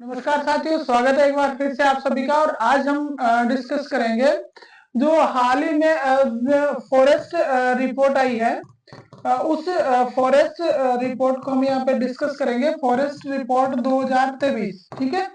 नमस्कार साथियों, स्वागत है एक बार फिर से आप सभी का। और आज हम डिस्कस करेंगे जो हाल ही में फॉरेस्ट रिपोर्ट आई है। उस फॉरेस्ट रिपोर्ट को हम यहाँ पे डिस्कस करेंगे। फॉरेस्ट रिपोर्ट 2023, ठीक है।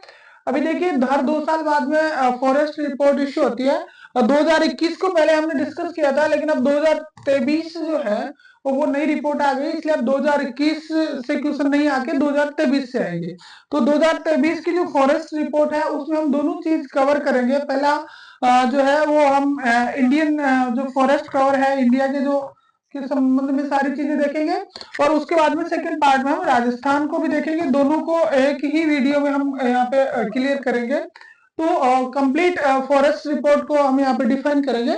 अभी देखिए, हर 2 साल बाद में फॉरेस्ट रिपोर्ट इश्यू होती है। 2021 को पहले हमने डिस्कस किया था, लेकिन अब 2023 जो है वो नई रिपोर्ट आ गई, इसलिए अब 2021 से क्वेश्चन नहीं आके 2023 से आएंगे। तो 2023 की जो फॉरेस्ट रिपोर्ट है उसमें हम दोनों चीज कवर करेंगे। पहला जो है वो हम इंडियन जो फॉरेस्ट कवर है इंडिया के जो के संबंध में सारी चीजें देखेंगे, और उसके बाद में सेकंड पार्ट में हम राजस्थान को भी देखेंगे। दोनों को एक ही वीडियो में हम यहाँ पे क्लियर करेंगे। तो कंप्लीट फॉरेस्ट रिपोर्ट को हम यहाँ पे डिफाइन करेंगे।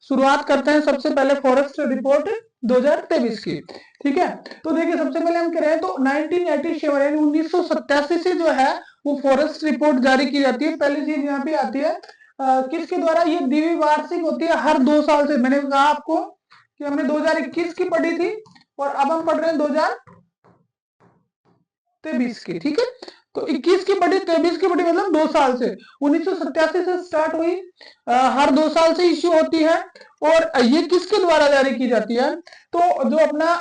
शुरुआत करते हैं सबसे पहले फॉरेस्ट रिपोर्ट 2023 की, ठीक है। तो देखिए, सबसे पहले हम कह रहे हैं तो 1987 यानी 1987 से जो है वो फॉरेस्ट रिपोर्ट जारी की जाती है। पहली चीज यहाँ पे आती है किसके द्वारा, ये द्विवार्षिक होती है, हर 2 साल से। मैंने कहा आपको कि हमने 2021 की पढ़ी थी और अब हम पढ़ रहे हैं 2023 की, ठीक है। तो 21 की पढ़ी, 23 की पढ़ी, मतलब 2 साल से। 1987 से स्टार्ट हुई, हर 2 साल से इश्यू होती है। और ये किसके द्वारा जारी की जाती है, तो जो अपना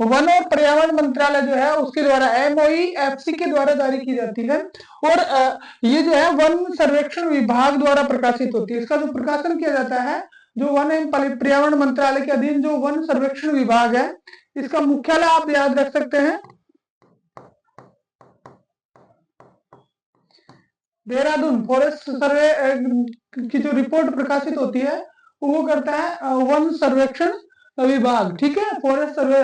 वन और पर्यावरण मंत्रालय जो है उसके द्वारा, MOEFC के द्वारा जारी की जाती है। और ये जो है वन सर्वेक्षण विभाग द्वारा प्रकाशित होती है। इसका जो प्रकाशन किया जाता है, जो वन एवं पर्यावरण मंत्रालय के अधीन जो वन सर्वेक्षण विभाग है, इसका मुख्यालय आप याद रख सकते हैं देहरादून। फॉरेस्ट सर्वे की जो रिपोर्ट प्रकाशित होती है वो करता है वन सर्वेक्षण विभाग, ठीक है। फॉरेस्ट सर्वे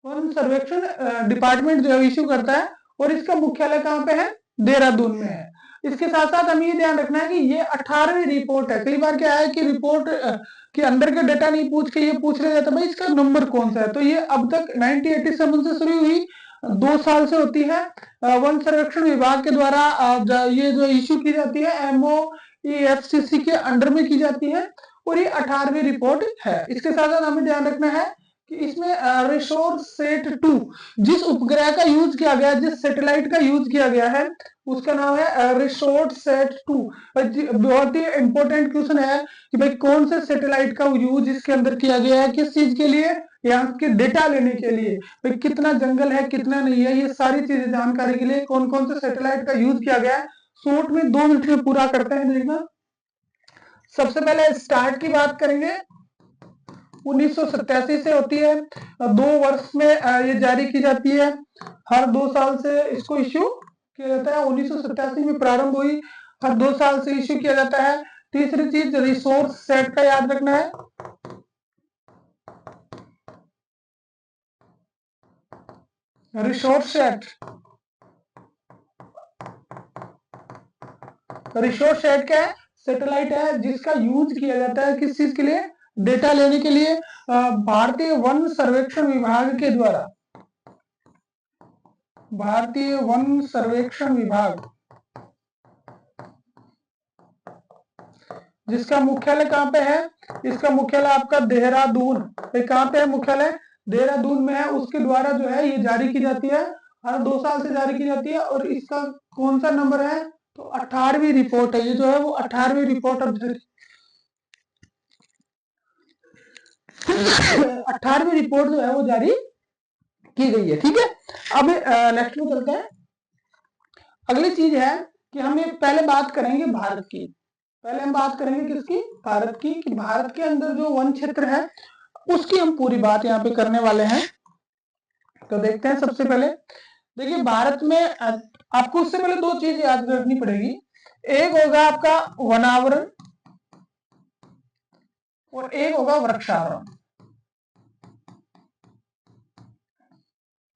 वन सर्वेक्षण डिपार्टमेंट जो इश्यू करता है, और इसका मुख्यालय कहाँ पे है, देहरादून में है। इसके साथ साथ हमें ये ध्यान रखना है कि ये 18वीं रिपोर्ट है। कई बार क्या है कि रिपोर्ट के अंदर का डेटा नहीं पूछ के ये पूछ रहे जाते भाई इसका नंबर कौन सा है। तो ये अब तक 1987 से शुरू हुई, 2 साल से होती है। वन सर्वेक्षण विभाग के द्वारा ये जो इश्यू की जाती है MOEFCC के अंडर में की जाती है, और ये 18वीं रिपोर्ट है। इसके साथ साथ हमें ध्यान रखना है कि इसमें रिसोर्स सेट 2 जिस उपग्रह का यूज किया गया, जिस सैटेलाइट का यूज किया गया है, उसका नाम है रिसोर्स सेट 2। बहुत ही इंपॉर्टेंट क्वेश्चन है कि भाई कौन से सैटेलाइट का यूज इसके अंदर किया गया है, किस चीज के लिए, यहाँ के डेटा लेने के लिए। भाई कितना जंगल है, कितना नहीं है, ये सारी चीजें जानकारी के लिए कौन कौन से सैटेलाइट का यूज किया गया है, शॉर्ट में 2 मिनट में पूरा करते हैं। देखना, सबसे पहले स्टार्ट की बात करेंगे। 1987 से होती है, 2 वर्ष में ये जारी की जाती है। हर 2 साल से इसको इश्यू किया जाता है। 1987 में प्रारंभ हुई, हर 2 साल से इश्यू किया जाता है। तीसरी चीज, रिसोर्स सेट का याद रखना है। रिसोर्स सेट, रिसोर्स सेट क्या है, सैटेलाइट है जिसका यूज किया जाता है किस चीज के लिए, डेटा लेने के लिए। भारतीय वन सर्वेक्षण विभाग के द्वारा, भारतीय वन सर्वेक्षण विभाग, जिसका मुख्यालय कहाँ पे है, इसका मुख्यालय आपका देहरादून। कहाँ पे है मुख्यालय, देहरादून में है। उसके द्वारा जो है ये जारी की जाती है, हर 2 साल से जारी की जाती है। और इसका कौन सा नंबर है, तो 18वीं रिपोर्ट है। ये जो है वो 18वीं रिपोर्ट अब 18वीं रिपोर्ट जो है वो जारी की गई है, ठीक है। अब नेक्स्ट में चलते हैं। अगली चीज है कि हमें पहले बात करेंगे भारत की। पहले हम बात करेंगे किसकी, भारत की, कि भारत के अंदर जो वन क्षेत्र है उसकी हम पूरी बात यहाँ पे करने वाले हैं। तो देखते हैं, सबसे पहले देखिए भारत में आपको उससे पहले 2 चीज याद रखनी पड़ेगी। एक होगा आपका वनावरण और एक होगा वृक्षावरण।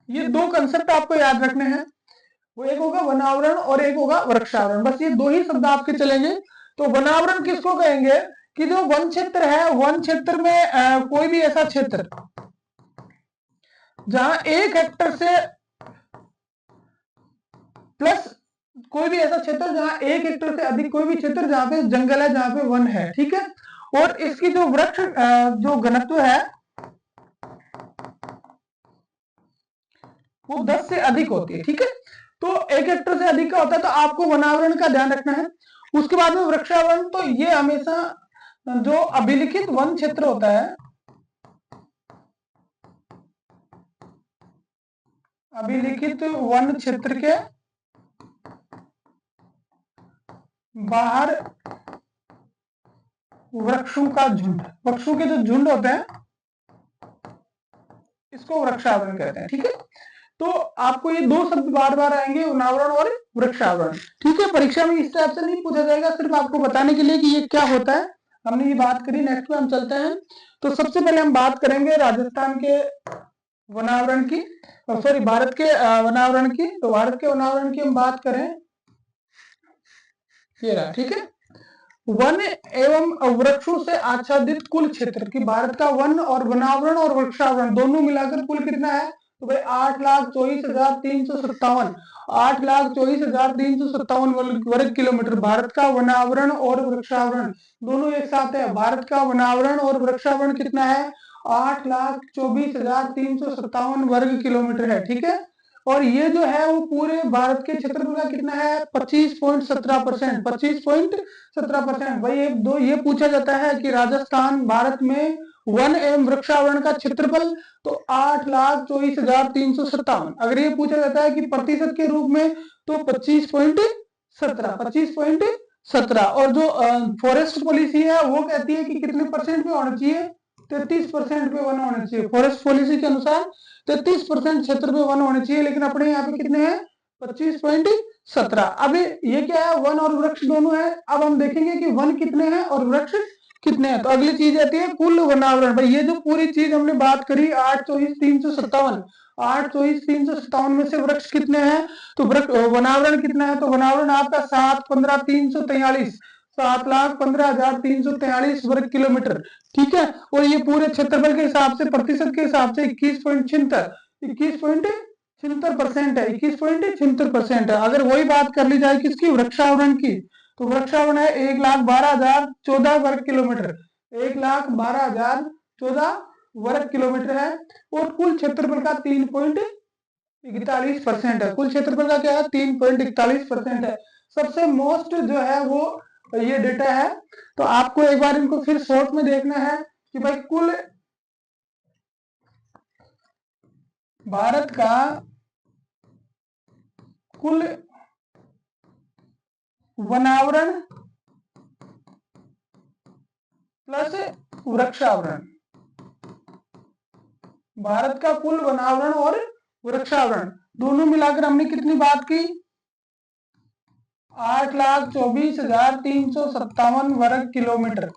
ये 2 कंसेप्ट आपको याद रखने हैं। वो एक होगा वनावरण और एक होगा वृक्षावरण, बस ये 2 ही शब्द आपके चलेंगे। तो वनावरण किसको कहेंगे, कि जो वन क्षेत्र है, वन क्षेत्र में कोई भी ऐसा क्षेत्र जहां 1 हेक्टर से प्लस, कोई भी ऐसा क्षेत्र जहां 1 हेक्टर से अधिक, कोई भी क्षेत्र जहां पे जंगल है, जहां पे वन है, ठीक है। और इसकी जो वृक्ष जो घनत्व है वो 10 से अधिक होती है, ठीक है। तो 1 हेक्टेयर से अधिक का होता है तो आपको वनावरण का ध्यान रखना है। उसके बाद में वृक्षावरण, तो ये हमेशा जो अभिलिखित वन क्षेत्र होता है, अभिलिखित वन क्षेत्र के बाहर वृक्षों का झुंड, वृक्षों के जो झुंड होते हैं इसको वृक्षावरण कहते हैं। ठीक है, तो आपको ये दो शब्द बार बार आएंगे, वनावरण और वृक्षावरण। ठीक है, परीक्षा में इस टाइप से नहीं पूछा जाएगा, सिर्फ आपको बताने के लिए कि ये क्या होता है। हमने ये बात करी, नेक्स्ट में हम चलते हैं। तो सबसे पहले हम बात करेंगे राजस्थान के वनावरण की, सॉरी भारत के वनावरण की। तो भारत के वनावरण की हम बात करें, ये रहा। ठीक है, वन एवं वृक्षों से आच्छादित कुल क्षेत्र की भारत का वन और वनावरण और वृक्षावरण दोनों मिलाकर कुल कितना है? तो भाई 8,24,357, 8,24,357 वर्ग किलोमीटर वर्ग का वनावरण और वृक्षावरण दोनों एक साथ है। भारत का वनावरण और वृक्षावरण कितना है? 8,24,357 वर्ग किलोमीटर है। ठीक है, और ये जो है वो पूरे भारत के क्षेत्रफल का कितना है? 25.17%, 25.17%। भाई ये पूछा जाता है कि राजस्थान भारत में वन एवं वृक्षावरण का क्षेत्रफल, तो 8,24,357। अगर ये पूछा जाता है कि प्रतिशत के रूप में, तो 25.17। और जो फॉरेस्ट पॉलिसी है वो कहती है कि कितने परसेंट पे होना चाहिए? 33% पे वन होना चाहिए। फॉरेस्ट पॉलिसी के अनुसार 33% क्षेत्र पे वन होने चाहिए, लेकिन अपने यहाँ पे कितने हैं? 25.17। अब ये क्या है? वन और वृक्ष दोनों है। अब हम देखेंगे कि वन कितने हैं और वृक्ष कितने हैं। तो अगली चीज आती है कुल वनावरण। भाई ये जो पूरी चीज हमने बात करी 8,24,357, 8,24,357 में से वृक्ष कितने हैं? तो वनावरण कितना है? तो वनावरण आपका 7,15,343, 7,15,343 वर्ग किलोमीटर। ठीक है, और ये पूरे क्षेत्रफल के हिसाब से प्रतिशत के हिसाब से 21.76% है, 21.76% है। अगर वही बात कर ली जाए किसकी? वृक्षावरण की, तो वृक्षावरण है 1,12,014 वर्ग किलोमीटर, 1,12,014 वर्ग किलोमीटर है। और कुल क्षेत्रफल का 3.41% है। कुल क्षेत्रफल का क्या है? 3.41% है। सबसे मोस्ट जो है वो ये डेटा है। तो आपको एक बार इनको फिर शॉर्ट में देखना है कि भाई कुल भारत का कुल वनावरण प्लस वृक्षावरण, भारत का कुल वनावरण और वृक्षावरण दोनों मिलाकर हमने कितनी बात की? 8,24,357 वर्ग किलोमीटर,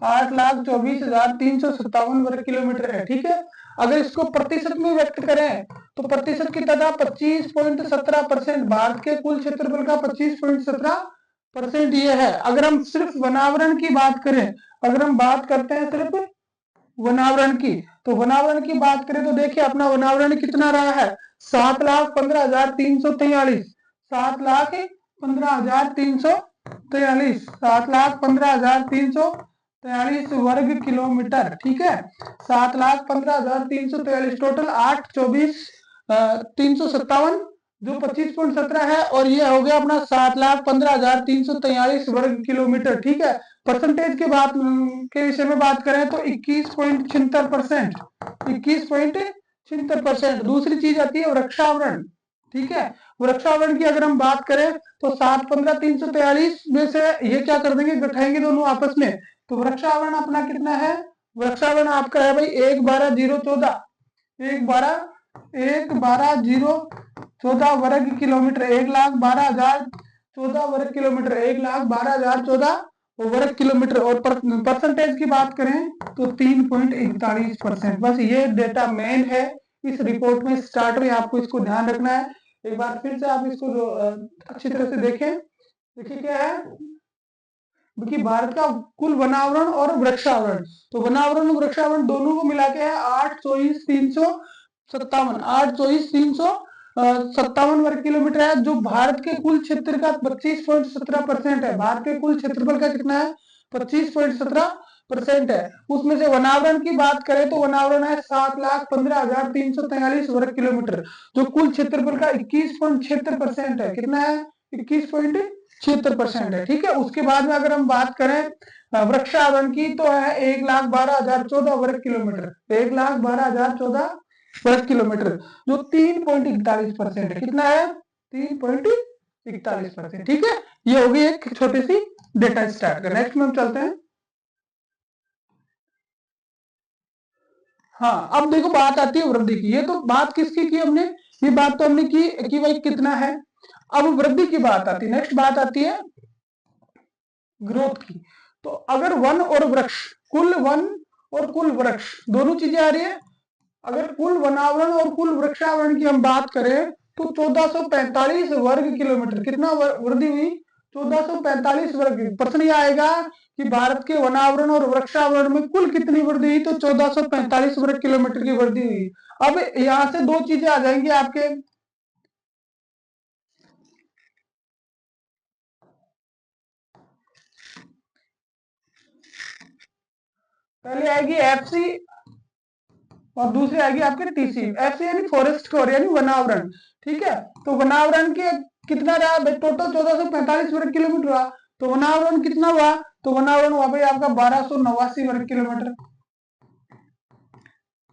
8,24,357 वर्ग किलोमीटर है। ठीक है, अगर इसको प्रतिशत में व्यक्त करें तो प्रतिशत की तादाद 25.17%, भारत के कुल क्षेत्रफल का 25.17% ये है। अगर हम सिर्फ वनावरण की बात करें, अगर हम बात करते हैं सिर्फ वनावरण की, तो वनावरण की बात करें तो देखिए अपना वनावरण कितना रहा है? 7,15,343, 7,15,343, 7,15,343 वर्ग किलोमीटर। ठीक है, 7,15,343 टोटल 8,24,357 जो 25.17 है, और ये हो गया अपना 7,15,343 वर्ग किलोमीटर। ठीक है, परसेंटेज के बात के विषय में बात करें तो 21.76%, 21.76%। दूसरी चीज आती है वृक्षावरण। ठीक है, वृक्षावरण की अगर हम बात करें तो 7,15,343 में से ये क्या कर देंगे? गठाएंगे दोनों आपस में, तो वृक्षावरण अपना कितना है? वृक्षावरण आपका है भाई 1,12,014, 1,12,014 वर्ग किलोमीटर, 1,12,014 वर्ग किलोमीटर, 1,12,014 वर्ग किलोमीटर। और परसेंटेज की बात करें तो 3.41%। बस ये डेटा मेन है इस रिपोर्ट में। स्टार्ट में आपको इसको ध्यान रखना है। एक बार फिर से आप इसको अच्छी तरह से देखें। देखिए क्या है कि भारत का कुल वनावरण और वृक्षावरण, तो वनावरण और वृक्षावरण दोनों को मिला के है 8,24,357, 8,24,357 वर्ग किलोमीटर है, जो भारत के कुल क्षेत्र का 25.17% है। भारत के कुल क्षेत्रफल का कितना है? 25.17% है। उसमें से वनावरण की बात करें तो वनावरण है 7,15,343 वर्ग किलोमीटर, जो कुल क्षेत्रफल का 21.76% है। कितना है? 21.76% है। ठीक है। उसके बाद में अगर हम बात करें वृक्षावरण की तो है 1,12,014 वर्ग किलोमीटर, 1,12,014 वर्ग किलोमीटर, जो 3.41% है। कितना है? 3.41%। ठीक है। ये होगी एक छोटी सी डेटा स्टार्ट का। नेक्स्ट में हम चलते हैं। हाँ, अब देखो बात आती है वृद्धि की। ये तो बात किसकी की हमने? ये बात तो हमने की कि भाई कितना है। अब वृद्धि की बात आती है। नेक्स्ट बात आती है ग्रोथ की। तो अगर वन और वृक्ष, कुल वन और कुल वृक्ष दोनों चीजें आ रही है। अगर कुल वनावरण और कुल वृक्षावरण की हम बात करें तो 1445 वर्ग किलोमीटर कितना वृद्धि हुई? 1445 वर्ग। प्रश्न यह आएगा कि भारत के वनावरण और वृक्षावरण में कुल कितनी वृद्धि हुई? तो 1445 वर्ग किलोमीटर की वृद्धि हुई। अब यहां से दो चीजें आ जाएंगी आपके। पहले आएगी एफसी और दूसरी आएगी आपके टीसी। एफसी यानी फॉरेस्ट कवर यानी वनावरण। ठीक है। तो वनावरण के कितना रहा? टोटल 1445 वर्ग किलोमीटर हुआ। तो वनावरण कितना हुआ? तो वनावरण हुआ भाई आपका 1289 वर्ग किलोमीटर।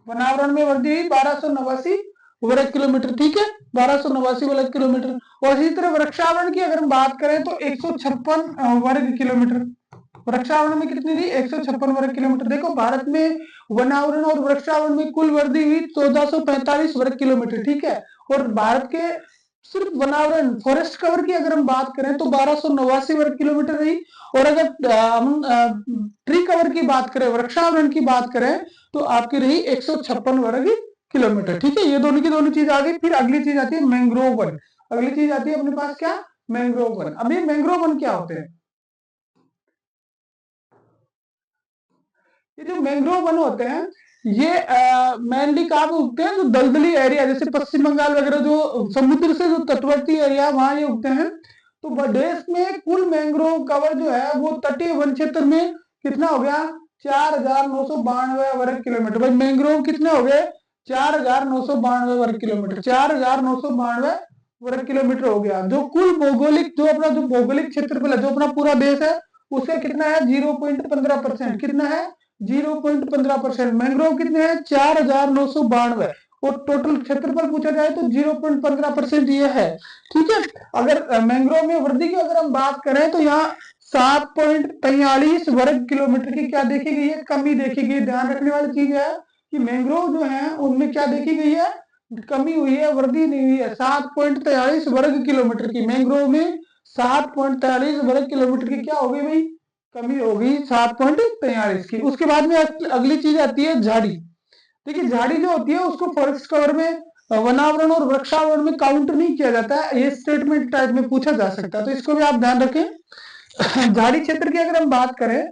वनावरण में वृद्धि हुई 1289 वर्ग किलोमीटर। ठीक है, 1289 वर्ग किलोमीटर। और इसी तरह वृक्षावरण की अगर हम बात करें तो 156 वर्ग किलोमीटर। वृक्षावरण में कितनी थी? 156 वर्ग किलोमीटर। देखो भारत में वनावरण और वृक्षावरण में कुल वृद्धि हुई 1445 वर्ग किलोमीटर। ठीक है। और भारत के सिर्फ वनावरण फॉरेस्ट कवर की अगर हम बात करें तो 1289 वर्ग किलोमीटर रही। और अगर हम ट्री कवर की बात करें, वृक्षावरण की बात करें तो आपकी रही 156 वर्ग किलोमीटर। ठीक है, ये दोनों की दोनों चीज आ गई। फिर अगली चीज आती है मैंग्रोव वन। अगली चीज आती है अपने पास क्या? Mangrove one. अब ये मैंग्रोव वन क्या होते हैं? ये जो मैंग्रोव वन होते हैं ये मेनली कहाँ पे उगते हैं? जो दलदली एरिया जैसे पश्चिम बंगाल वगैरह, जो समुद्र से जो तटवर्ती एरिया वहां ये उगते हैं। तो देश में कुल मैंग्रोव कवर जो है वो तटीय वन क्षेत्र में कितना हो गया? 4,992 वर्ग किलोमीटर। भाई मैंग्रोव कितने हो गए? 4,992 वर्ग किलोमीटर। 4,992 वर्ग किलोमीटर हो गया। जो कुल भौगोलिक, जो अपना जो भौगोलिक क्षेत्रफल है, जो अपना पूरा देश है, उसका कितना है? 0.15%। कितना है? 0.15%। मैंग्रोव कितने हैं? 4,992। और टोटल क्षेत्रफल पूछा जाए तो 0.15% ये है। ठीक है। अगर मैंग्रोव में वृद्धि की अगर हम बात करें तो यहाँ 7.43 वर्ग किलोमीटर की क्या देखी गई है? कमी देखी गई। ध्यान रखने वाली चीज है कि मैंग्रोव जो है उनमें क्या देखी गई है? कमी हुई है, वृद्धि नहीं हुई है। 7.43 वर्ग किलोमीटर की मैंग्रोव में 7.43 वर्ग किलोमीटर की क्या हो गई भाई? कमी होगी 7.43 की। उसके बाद में अगली चीज आती है झाड़ी। देखिए झाड़ी जो होती है उसको फॉरेस्ट कवर में, वनावरण और वृक्षावरण में काउंट नहीं किया जाता है। ये स्टेटमेंट टाइप में पूछा जा सकता है, तो इसको भी आप ध्यान रखें। झाड़ी क्षेत्र की अगर हम बात करें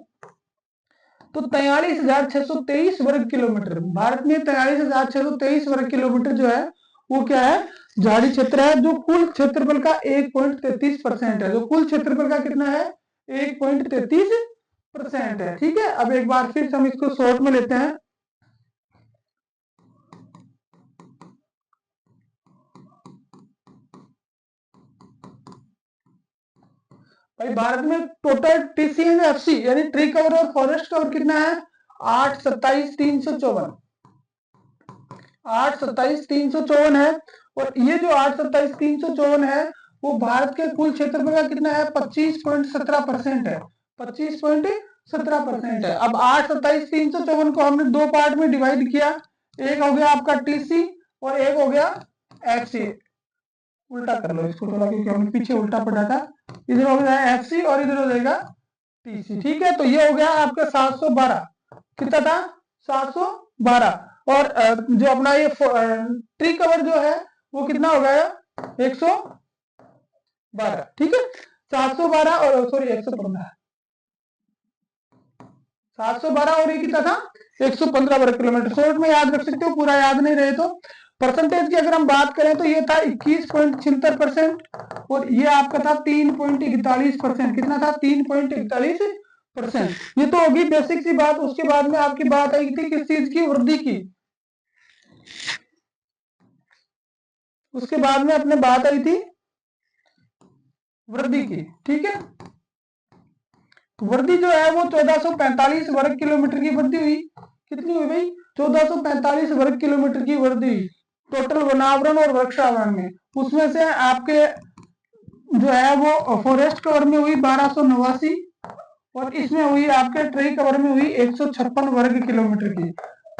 तो 43,623 वर्ग किलोमीटर। भारत में 43,623 वर्ग किलोमीटर जो है वो क्या है? झाड़ी क्षेत्र है, जो कुल क्षेत्रफल का 1.33% है। जो कुल क्षेत्रफल का कितना है? 1.33% है। ठीक है। अब एक बार फिर हम इसको शॉर्ट में लेते हैं। भाई भारत में टोटल टीसी एंड एफसी यानी ट्री कवर और फॉरेस्ट कवर कितना है? 827,354। 827,354 है। और ये जो 827,354 है वो भारत के कुल क्षेत्रफल का कितना है? 25.17% है। 25.17% है। अब 827,354 को हमने दो पार्ट में डिवाइड किया। एक हो गया आपका टीसी और एक हो गया एफसी। उल्टा कर लो इसको थोड़ा, क्योंकि हमने पीछे उल्टा पढ़ा था। इधर हो गया एफसी और इधर हो जाएगा टीसी। ठीक है। तो ये हो गया आपका 712। कितना था? 712। और जो अपना ये ट्री कवर जो है वो कितना हो गया? 112। ठीक है। 712 और सॉरी 115। 712 और ये कितना था? 115 वर्ग किलोमीटर। शॉर्ट में याद रख सकते हो, पूरा याद नहीं रहे तो। परसेंटेज की अगर हम बात करें तो ये था 21.76% और ये आपका था 3.41%। कितना था? 3.41%। परसेंट। ये तो होगी बेसिक सी बात। उसके बाद में आपकी बात आई थी किस चीज की, वृद्धि की। उसके बाद में अपने बात आई थी वृद्धि की, ठीक है। वृद्धि जो है वो 1445 वर्ग किलोमीटर की वृद्धि हुई। कितनी हुई भाई? 1445 वर्ग किलोमीटर की वृद्धि हुई टोटल वनावरण और वृक्षावरण में। उसमें से आपके जो है वो फॉरेस्ट कवर में हुई 1289 और इसमें हुई आपके ट्री कवर में हुई 156 वर्ग किलोमीटर की।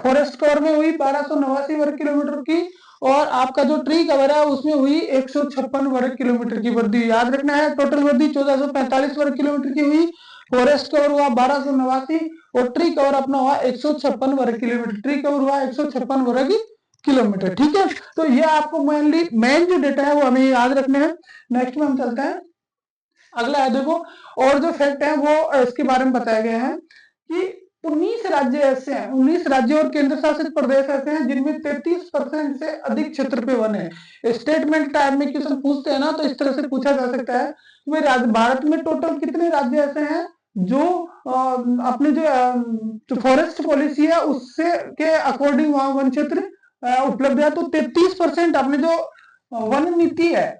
फॉरेस्ट कवर में हुई 1289 वर्ग किलोमीटर की और आपका जो ट्री कवर है उसमें हुई 156 वर्ग किलोमीटर की वृद्धि। याद रखना है, टोटल वृद्धि 1445 वर्ग किलोमीटर की हुई, फॉरेस्ट कवर हुआ 1289 और ट्री कवर अपना हुआ 156 वर्ग किलोमीटर। ट्री कवर हुआ 156 वर्ग किलोमीटर, ठीक है। तो ये आपको मेनली मेन जो डेटा है वो हमें याद रखने हैं। नेक्स्ट में हम चलते हैं, अगला है देखो, और जो फैक्ट है वो इसके बारे में बताया गया है कि 19 राज्य ऐसे हैं, 19 राज्य और केंद्र शासित प्रदेश ऐसे हैं जिनमें 33% से अधिक क्षेत्र पे वन है। स्टेटमेंट टाइप में क्वेश्चन पूछते हैं ना, तो इस तरह से पूछा जा सकता है कि भारत में टोटल कितने राज्य ऐसे हैं जो अपने जो फॉरेस्ट पॉलिसी है उससे के अकॉर्डिंग वहां वन क्षेत्र उपलब्ध है। तो 33% अपने जो वन नीति है,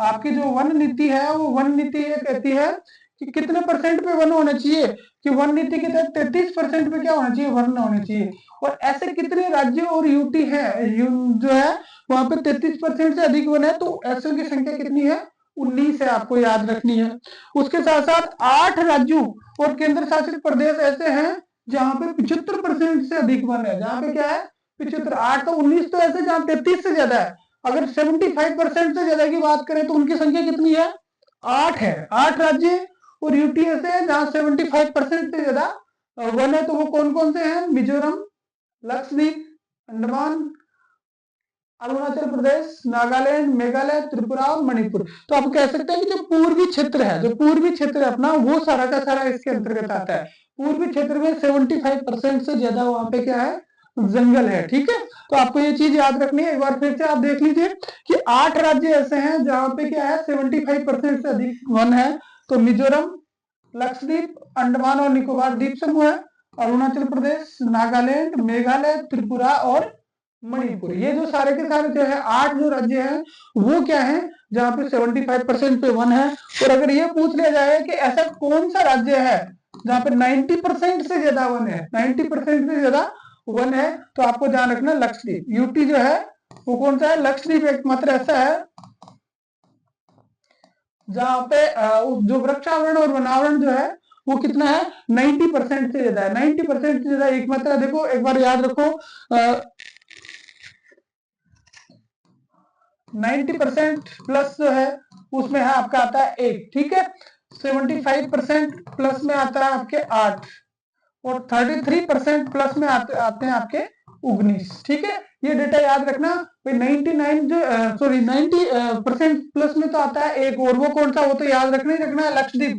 आपकी जो वन नीति है वो वन नीति ये कहती है कि कितने परसेंट पे वन होना चाहिए, कि वन नीति के तहत 33% पे क्या होना चाहिए, वन होना चाहिए। और ऐसे कितने राज्य और यूटी है जो है वहां पे 33% से अधिक वन है, तो ऐसों की संख्या कितनी है, 19 है, आपको याद रखनी है। उसके साथ साथ 8 राज्यों और केंद्र शासित प्रदेश ऐसे हैं जहां पे 75% से अधिक वन है। जहां पे क्या है, 75। 8 तो 19 तो ऐसे जहां 33 से ज्यादा है। अगर 75% से ज्यादा की बात करें तो उनकी संख्या कितनी है, 8 है। 8 राज्य और यूटीएस है जहां 75% से ज्यादा वन है। तो वो कौन कौन से हैं, मिजोरम, लक्षद्वीप, अंडमान, अरुणाचल प्रदेश, नागालैंड, मेघालय, त्रिपुरा और मणिपुर। तो आप कह सकते हैं कि जो पूर्वी क्षेत्र है, जो पूर्वी क्षेत्र है अपना, वो सारा का सारा इसके अंतर्गत आता है। पूर्वी क्षेत्र में 75% से ज्यादा वहां पे क्या है, जंगल है, ठीक है। तो आपको ये चीज याद रखनी है। एक बार फिर से आप देख लीजिए कि 8 राज्य ऐसे हैं जहां पे क्या है 75% से अधिक वन है। तो मिजोरम, लक्षद्वीप, अंडमान और निकोबार द्वीप समूह है, अरुणाचल प्रदेश, नागालैंड, मेघालय, त्रिपुरा और मणिपुर। ये जो सारे के सारे जो है 8 जो राज्य हैं वो क्या है जहां पे 75% पे वन है। और अगर ये पूछ लिया जाए कि ऐसा कौन सा राज्य है जहां पे 90% से ज्यादा वन है, 90% से ज्यादा वन है, तो आपको ध्यान रखना लक्षद्वीप। यूटी जो है वो कौन सा है, लक्षद्वीप एकमात्र ऐसा है जहां पे जो वृक्षावरण और वनावरण जो है वो कितना है, 90% से ज्यादा है। 90% से ज्यादा एकमात्र, देखो एक बार याद रखो, 90% प्लस जो है उसमें है आपका आता है 1, ठीक है। 75% प्लस में आता है आपके 8 और 33% प्लस में आते हैं आपके 19, ठीक है। ये डेटा याद रखना भाई। 99 जो सॉरी 90% प्लस में तो आता है एक, और वो कौन सा, वो तो याद रखना ही रखना है, लक्षद्वीप।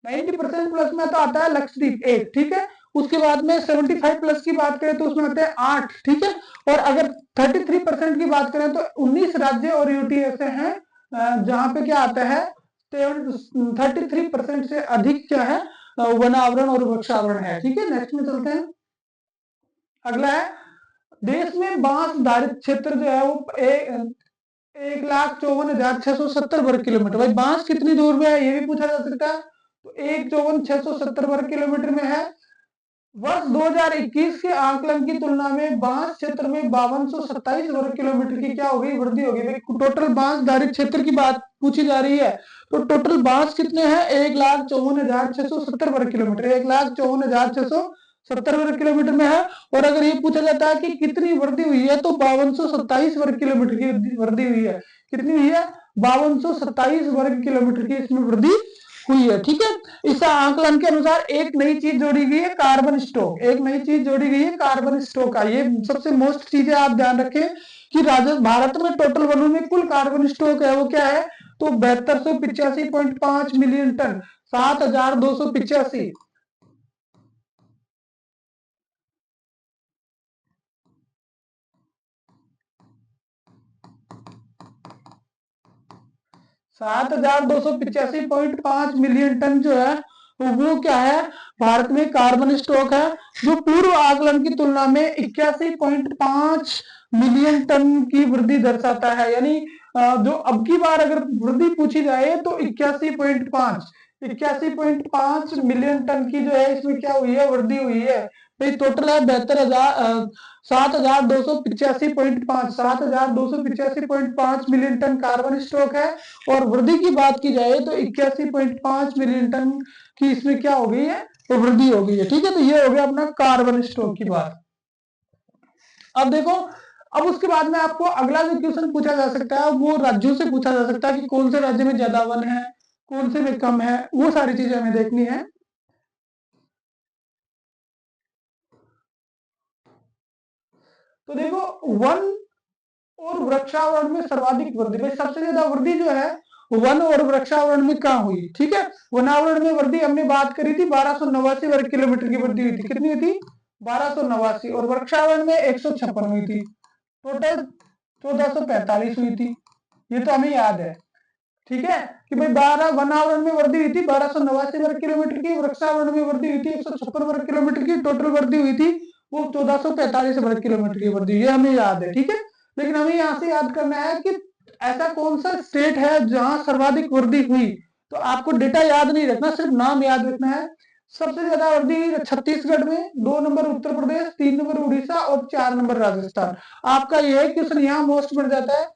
90% प्लस में तो आता है लक्षद्वीप 1, ठीक है। उसके बाद में 75 प्लस की बात करें तो उसमें आते हैं 8, ठीक है। और अगर 33% की बात करें तो 19 राज्य और यूटी ऐसे हैं जहां पे क्या आता है 33% से अधिक क्या है वनावरण और वृक्षावरण है, ठीक है। नेक्स्ट में चलते हैं, अगला है देश में बांस धारित क्षेत्र जो है वो 1,54,670 वर्ग किलोमीटर। भाई बांस कितनी दूर में है ये भी पूछा जा सकता है। तो 1,54,670 वर्ग किलोमीटर में है। वर्ष 2021 के आंकलन की तुलना में बांस क्षेत्र में 5227 वर्ग किलोमीटर की क्या हो गई, वृद्धि हो गई। टोटल बांस धारित क्षेत्र की बात पूछी जा रही है। तो टोटल बांस कितने हैं, 1,54,670 वर्ग किलोमीटर, 1,54,670 वर्ग किलोमीटर में है। और अगर ये पूछा जाता है कि कितनी वृद्धि हुई है, तो 5227 वर्ग किलोमीटर की वृद्धि हुई है। कितनी हुई है, 5227 वर्ग किलोमीटर की इसमें वृद्धि हुई है, ठीक है। इस आंकलन के अनुसार एक नई चीज जोड़ी गई है, कार्बन स्टॉक। एक नई चीज जोड़ी गई है, कार्बन स्टॉक का। ये सबसे मोस्ट चीज है, आप ध्यान रखें कि भारत में टोटल वनों में कुल कार्बन स्टॉक है वो क्या है, तो 7285.5 मिलियन टन, 7285। 7,285.5 मिलियन टन जो है वो क्या है, भारत में कार्बन स्टॉक है, जो पूर्व आकलन की तुलना में 81.5 मिलियन टन की वृद्धि दर्शाता है। यानी जो अब की बार अगर वृद्धि पूछी जाए तो 81.5 मिलियन टन की जो है इसमें क्या हुई है, वृद्धि हुई है। तो टोटल है 7,285.5 मिलियन टन कार्बन स्टॉक है। और वृद्धि की बात की जाए तो 81.5 मिलियन टन की इसमें क्या हो गई है, तो वृद्धि हो गई है। ठीक है, तो ये हो गया अपना कार्बन स्टॉक की बात। अब देखो, अब उसके बाद में आपको अगला जो क्वेश्चन पूछा जा सकता है वो राज्यों से पूछा जा सकता है कि कौन से राज्य में ज्यादा वन है, कौन से में कम है, वो सारी चीजें हमें देखनी है। तो देखो, वन और वृक्षावरण में सर्वाधिक वृद्धि, भाई सबसे ज्यादा वृद्धि जो है वन और वृक्षावरण में कहाँ हुई। ठीक है, वनावरण में वृद्धि हमने बात करी थी 1289 वर्ग किलोमीटर की वृद्धि हुई थी। कितनी हुई थी, 1289। और वृक्षावरण में 156 हुई थी। टोटल 1445 हुई थी। ये तो हमें याद है। ठीक है, कि भाई 12 वनावरण में वृद्धि हुई थी 1289 वर्ग किलोमीटर की, वृक्षावरण में वृद्धि हुई थी 156 वर्ग किलोमीटर की, टोटल वृद्धि हुई थी वो 1445 वर्ग किलोमीटर की वृद्धि, ये हमें याद है। ठीक है, लेकिन हमें यहाँ से याद करना है कि ऐसा कौन सा स्टेट है जहां सर्वाधिक वृद्धि हुई। तो आपको डेटा याद नहीं रखना, सिर्फ नाम याद रखना है। सबसे ज्यादा वृद्धि छत्तीसगढ़ में, 2 नंबर उत्तर प्रदेश, 3 नंबर उड़ीसा और 4 नंबर राजस्थान। आपका यह क्वेश्चन यहाँ मोस्ट बढ़ जाता है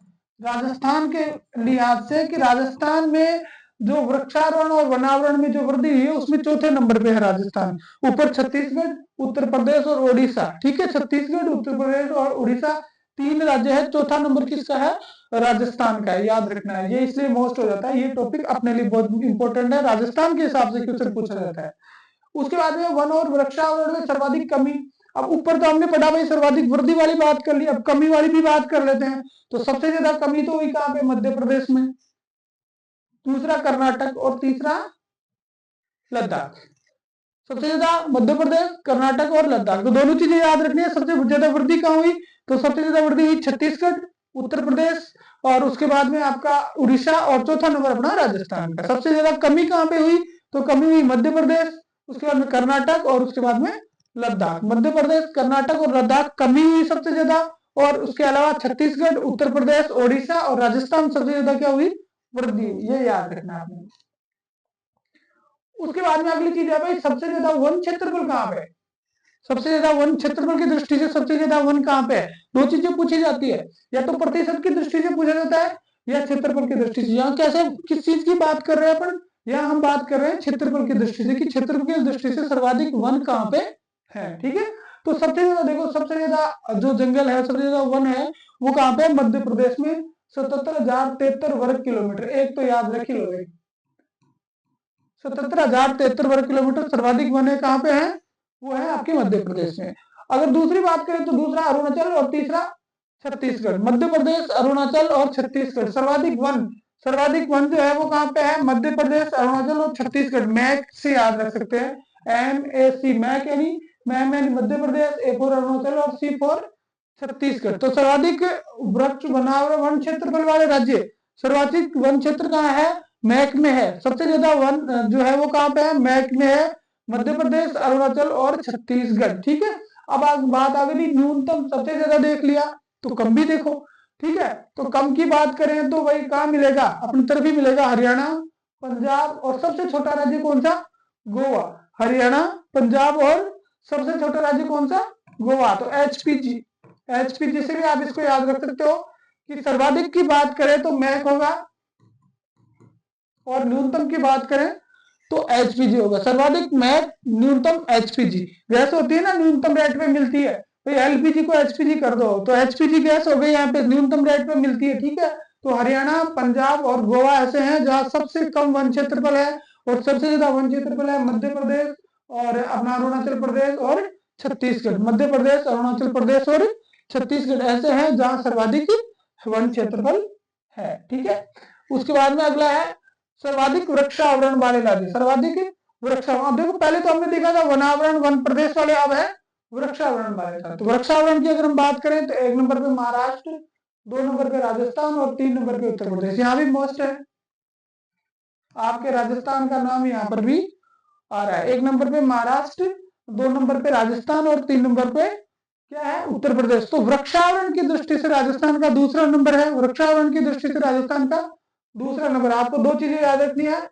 राजस्थान के लिहाज से कि राजस्थान में जो वृक्षारोपण और वनावरण में जो वृद्धि हुई है उसमें चौथे नंबर पे है राजस्थान। ऊपर छत्तीसगढ़, उत्तर प्रदेश और ओडिशा। ठीक है, छत्तीसगढ़, उत्तर प्रदेश और उड़ीसा 3 राज्य है, चौथा नंबर किसका है, राजस्थान का है। याद रखना है, ये इसलिए मोस्ट हो जाता है, ये टॉपिक अपने लिए बहुत इंपॉर्टेंट है, राजस्थान के हिसाब से क्वेश्चन पूछा जाता है। उसके बाद में वन और वृक्षावरण में सर्वाधिक कमी। अब ऊपर तो हमने पढ़ा भाई सर्वाधिक वृद्धि वाली बात कर ली, अब कमी वाली भी बात कर लेते हैं। तो सबसे ज्यादा कमी तो हुई कहां पे, मध्य प्रदेश में, दूसरा कर्नाटक और तीसरा लद्दाख। सबसे ज्यादा मध्य प्रदेश, कर्नाटक और लद्दाख, तो दोनों चीजें याद रखनी है। सबसे ज्यादा वृद्धि कहां हुई, तो सबसे ज्यादा वृद्धि हुई छत्तीसगढ़, उत्तर प्रदेश और उसके बाद में आपका उड़ीसा और चौथा नंबर अपना राजस्थान का। सबसे ज्यादा कमी कहां पे हुई, तो कमी हुई मध्य प्रदेश, उसके बाद में कर्नाटक और उसके बाद में लद्दाख। मध्य प्रदेश, कर्नाटक और लद्दाख कमी हुई सबसे ज्यादा, और उसके अलावा छत्तीसगढ़, उत्तर प्रदेश, ओडिशा और राजस्थान सबसे ज्यादा क्या हुई, वृद्धि। ये याद रखना आपने। उसके बाद में अगली चीज है भाई सबसे ज्यादा वन क्षेत्रफल कहां पे, सबसे ज्यादा वन क्षेत्रफल की दृष्टि से सबसे ज्यादा वन कहां पे है। दो चीजें पूछी जाती है, या तो प्रतिशत की दृष्टि से पूछा जाता है या क्षेत्रफल की दृष्टि से। यहाँ कैसे, किस चीज की बात कर रहे हैं अपन, यहाँ हम बात कर रहे हैं क्षेत्रफल की दृष्टि से कि क्षेत्रफल की दृष्टि से सर्वाधिक वन कहां पे है। ठीक है, तो सबसे ज्यादा देखो, सबसे ज्यादा जो जंगल है, सबसे ज्यादा वन है वो कहां पे, मध्य प्रदेश में 77,073 वर्ग किलोमीटर। एक तो याद रख ही लो, 77,073 वर्ग किलोमीटर सर्वाधिक वन है कहां पे है, वो है आपके मध्य प्रदेश में। अगर दूसरी बात करें तो दूसरा अरुणाचल और तीसरा छत्तीसगढ़। मध्य प्रदेश, अरुणाचल और छत्तीसगढ़ सर्वाधिक वन, सर्वाधिक वन जो है वो कहां पे है, मध्य प्रदेश, अरुणाचल और छत्तीसगढ़। मैक से याद रख सकते हैं, MAC, मैक यानी मैम यानी मध्य प्रदेश, A फॉर अरुणाचल और C फॉर छत्तीसगढ़। तो सर्वाधिक वृक्ष वनावरण वन क्षेत्रफल वाले राज्य, सर्वाधिक वन क्षेत्र कहाँ है, मैक में है। सबसे ज्यादा वन जो है वो कहाँ पे है, मैक में है, मध्य प्रदेश, अरुणाचल और छत्तीसगढ़। ठीक है, अब बात आ गई न्यूनतम, सबसे ज्यादा देख लिया तो कम भी देखो। ठीक है, तो कम की बात करें तो वही कहाँ मिलेगा, अपनी तरफ ही मिलेगा, हरियाणा, पंजाब और सबसे छोटा राज्य कौन सा, गोवा। हरियाणा, पंजाब और सबसे छोटा राज्य कौन सा, गोवा। तो HPG से भी आप इसको याद रख सकते हो कि सर्वाधिक की बात करें तो मैक होगा और न्यूनतम की बात करें तो HPG होगा। सर्वाधिक मैक, न्यूनतम HPG। गैस होती है ना न्यूनतम रेट पे मिलती है, तो LPG को HPG कर दो तो HPG गैस हो गई, यहाँ पे न्यूनतम रेट पे मिलती है। ठीक है, तो हरियाणा, पंजाब और गोवा ऐसे हैं जहां सबसे कम वन क्षेत्रफल है, और सबसे ज्यादा वन क्षेत्रफल है मध्य प्रदेश और अपना अरुणाचल प्रदेश और छत्तीसगढ़। मध्य प्रदेश, अरुणाचल प्रदेश और छत्तीसगढ़ ऐसे हैं जहां सर्वाधिक वन क्षेत्रफल है। ठीक है, उसके बाद में अगला है सर्वाधिक वृक्षावरण वाले राज्य। सर्वाधिक वृक्षावरण, देखो पहले तो हमने देखा था वनावरण वन प्रदेश वाले, अब है वृक्षावरण वाले था। तो वृक्षावरण की अगर हम बात करें तो 1 नंबर पे महाराष्ट्र, 2 नंबर पे राजस्थान और 3 नंबर पे उत्तर प्रदेश। यहाँ भी मोस्ट है, आपके राजस्थान का नाम यहाँ पर भी आ रहा है। 1 नंबर पे महाराष्ट्र, 2 नंबर पे राजस्थान और 3 नंबर पे क्या है, उत्तर प्रदेश। तो वृक्षावरण की दृष्टि से राजस्थान का दूसरा नंबर है, वृक्षावरण की दृष्टि से राजस्थान का दूसरा नंबर। आपको 2 चीजें याद रखनी है।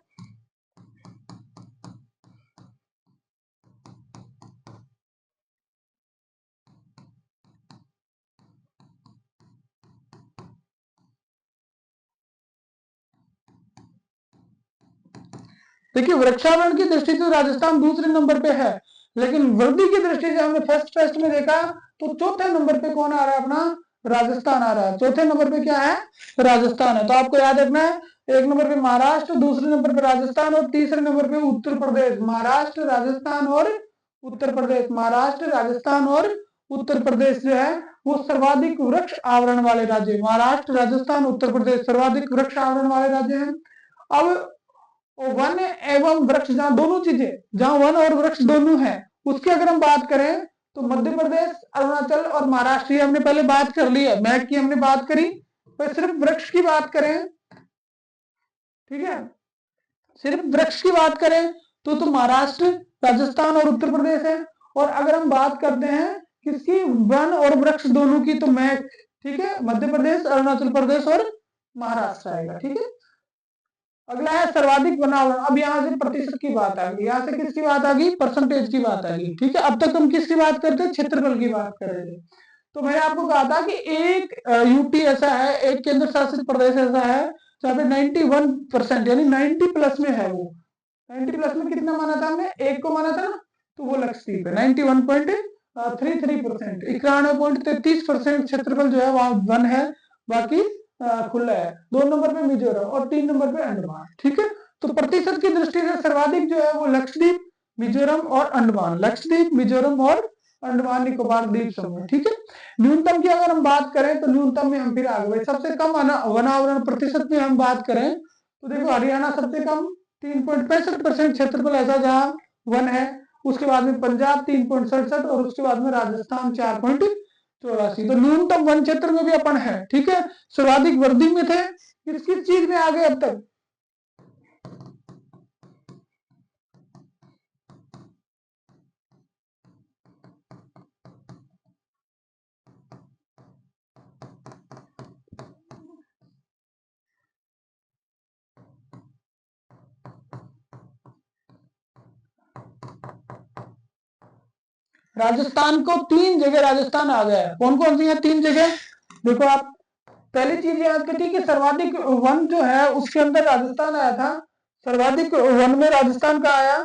देखिए, वृक्षावरण की दृष्टि से राजस्थान दूसरे नंबर पे है, लेकिन वृद्धि की दृष्टि से हमने फर्स्ट में देखा तो चौथे नंबर पे कौन आ रहा है, अपना राजस्थान आ रहा है। चौथे नंबर पे क्या है, राजस्थान है। तो आपको याद रखना है, 1 नंबर पे महाराष्ट्र, दूसरे नंबर पे राजस्थान और तीसरे नंबर पे उत्तर प्रदेश। महाराष्ट्र, राजस्थान और उत्तर प्रदेश। महाराष्ट्र, राजस्थान और उत्तर प्रदेश जो है वो सर्वाधिक वृक्ष आवरण वाले राज्य। महाराष्ट्र, राजस्थान, उत्तर प्रदेश सर्वाधिक वृक्ष आवरण वाले राज्य हैं। अब वन एवं वृक्ष, जहां दोनों चीजें, जहां वन और वृक्ष दोनों है, उसकी अगर हम बात करें तो मध्य प्रदेश, अरुणाचल और महाराष्ट्र, हमने पहले बात कर ली है, मैक की हमने बात करी। तो सिर्फ वृक्ष की बात करें, ठीक है, सिर्फ वृक्ष की बात करें तो महाराष्ट्र, राजस्थान और उत्तर प्रदेश है। और अगर हम बात करते हैं किसकी, वन और वृक्ष दोनों की, तो मैक, ठीक है, मध्य प्रदेश, अरुणाचल प्रदेश और महाराष्ट्र आएगा। ठीक है, अगला है सर्वाधिक वनावरण। अब यहाँ से प्रतिशत की बात आ गई, यहाँ से किसकी बात आ गई, परसेंटेज की बात आ गई। ठीक है, अब तक हम किसकी बात करते हैं, क्षेत्रफल की बात कर रहे थे। तो मैंने आपको कहा था कि एक यूटी ऐसा है, एक केंद्र शासित प्रदेश ऐसा है जहाँ पे 91% यानी 90 प्लस में है। वो 90 प्लस में कितना माना था हमने, 1 को माना था ना, तो वो लक्षद्वीप है। 91.33%, 91.33% क्षेत्रफल जो है वहां वन है, बाकी खुला है। 2 नंबर पे मिजोरम और 3 नंबर पे अंडमान। ठीक है, तो प्रतिशत की दृष्टि से सर्वाधिक जो है वो लक्षद्वीप, मिजोरम और अंडमान। लक्षद्वीप, मिजोरम और अंडमान निकोबार द्वीप समूह। ठीक है, न्यूनतम की अगर हम बात करें तो न्यूनतम में हम फिर आ गए। सबसे कम वनावरण प्रतिशत में हम बात करें तो देखो, हरियाणा सबसे कम 3.65% क्षेत्रफल ऐसा जहां वन है। उसके बाद में पंजाब 3.67 और उसके बाद में राजस्थान 4.84। तो न्यूनतम वन क्षेत्र में भी अपन है। ठीक है, सर्वाधिक वृद्धि में थे, किस किस चीज में आ गए अब तक, राजस्थान को 3 जगह राजस्थान आ गया है। कौन कौन सी है 3 जगह, देखो आप। पहली चीज याद करती कि सर्वाधिक वन जो है उसके अंदर राजस्थान आया था। सर्वाधिक वन में राजस्थान का आया,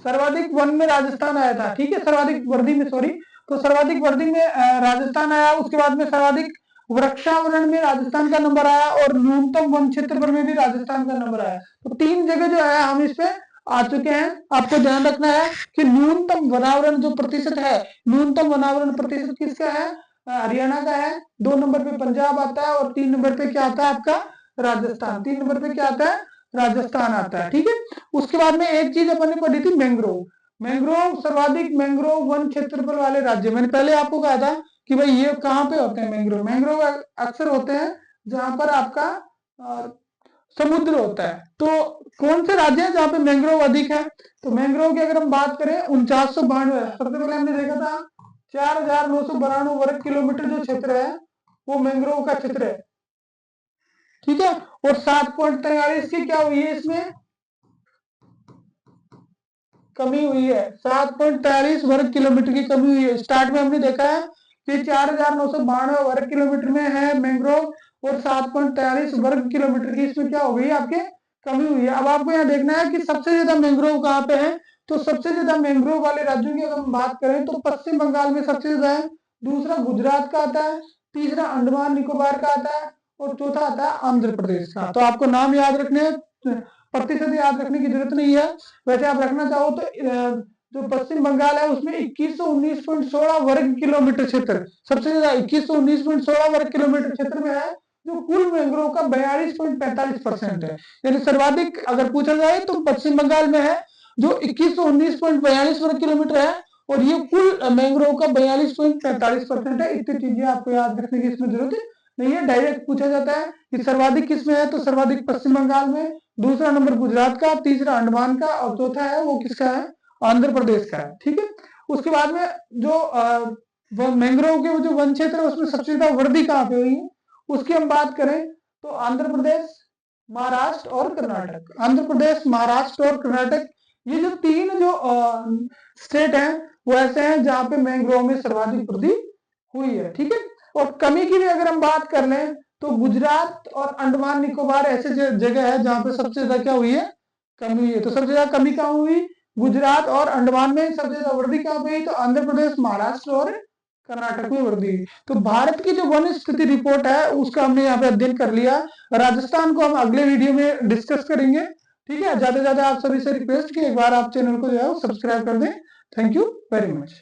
सर्वाधिक वन में राजस्थान आया था। ठीक है, सर्वाधिक वर्दी में, सॉरी, तो सर्वाधिक वर्दी में राजस्थान आया। उसके बाद में सर्वाधिक वृक्षावरण में राजस्थान का नंबर आया और न्यूनतम वन क्षेत्रफल में भी राजस्थान का नंबर आया। तो 3 जगह जो है हम इस पे आ चुके हैं। आपको ध्यान रखना है कि न्यूनतम वनावरण जो प्रतिशत है, न्यूनतम वनावरण प्रतिशत किसका है, हरियाणा का है। 2 नंबर पे पंजाब आता है और 3 नंबर पे क्या आता है आपका, राजस्थान। 3 नंबर पे क्या आता है, राजस्थान आता है। ठीक है, उसके बाद में एक चीज अपन ने पढ़ी थी, मैंग्रोव। मैंग्रोव सर्वाधिक मैंग्रोव वन क्षेत्रफल वाले राज्य। मैंने पहले आपको कहा था कि भाई ये कहाँ पे होते हैं मैंग्रोव। मैंग्रोव अक्सर होते हैं जहां पर आपका समुद्र होता है। तो कौन से राज्य है जहाँ पे मैंग्रोव अधिक है, तो मैंग्रोव की अगर हम बात करें 4992, सबसे पहले हमने देखा था 4992 वर्ग किलोमीटर जो क्षेत्र है वो मैंग्रोव का क्षेत्र है। ठीक है, और 7.43 की क्या हुई है, इसमें कमी हुई है। 7.43 वर्ग किलोमीटर की कमी हुई है। स्टार्ट में हमने देखा है कि 4992 वर्ग किलोमीटर में है मैंग्रोव और 7.43 वर्ग किलोमीटर की इसमें क्या हो गई, आपके कमी हुई है। अब आपको यहाँ देखना है कि सबसे ज्यादा मैंग्रोव कहाँ पे है, तो सबसे ज्यादा मैंग्रोव वाले राज्यों की अगर हम बात करें तो पश्चिम बंगाल में सबसे ज्यादा है, दूसरा गुजरात का आता है, तीसरा अंडमान निकोबार का आता है और चौथा आता है आंध्र प्रदेश का। तो आपको नाम याद रखने हैं, प्रतिशत याद रखने की जरूरत नहीं है। वैसे आप रखना चाहो तो जो पश्चिम बंगाल है उसमें 2119.16 वर्ग किलोमीटर क्षेत्र, सबसे ज्यादा 2119.16 वर्ग किलोमीटर क्षेत्र में है, जो कुल मैंग्रोव का 42.45% है। यानी सर्वाधिक अगर पूछा जाए तो पश्चिम बंगाल में है जो 2119.42 वर्ग किलोमीटर है, और ये कुल मैंग्रोव का 42.43% है। इतनी चीजें आपको याद रखने की इसमें जरूरत नहीं है। डायरेक्ट पूछा जाता है कि सर्वाधिक किसमें है, तो सर्वाधिक पश्चिम बंगाल में, दूसरा नंबर गुजरात का, तीसरा अंडमान का, और चौथा है वो किसका है, आंध्र प्रदेश का है। ठीक है, उसके बाद में जो मैंग्रोव के जो वन क्षेत्र है उसमें सबसे ज्यादा वृद्धि कहाँ पे हुई है, उसकी हम बात करें तो आंध्र प्रदेश, महाराष्ट्र और कर्नाटक। आंध्र प्रदेश, महाराष्ट्र और कर्नाटक, ये जो तीन जो स्टेट हैं वो ऐसे हैं जहां पे मैंग्रोव में सर्वाधिक वृद्धि हुई है। ठीक है, और कमी की भी अगर हम बात कर लें तो गुजरात और अंडमान निकोबार ऐसे जगह है जहां पे सबसे ज्यादा क्या हुई है, कमी हुई है। तो सबसे ज्यादा कमी कहाँ हुई, गुजरात और अंडमान में। सबसे ज्यादा वृद्धि कहाँ पे हुई, तो आंध्र प्रदेश, महाराष्ट्र और कर्नाटक में वृद्धि हुई। तो भारत की जो वन स्थिति रिपोर्ट है उसका हमने यहाँ पे अध्ययन कर लिया। राजस्थान को हम अगले वीडियो में डिस्कस करेंगे। ठीक है, ज्यादा से ज्यादा आप सभी से रिक्वेस्ट कि एक बार आप चैनल को जो है सब्सक्राइब कर दें। Thank you very much.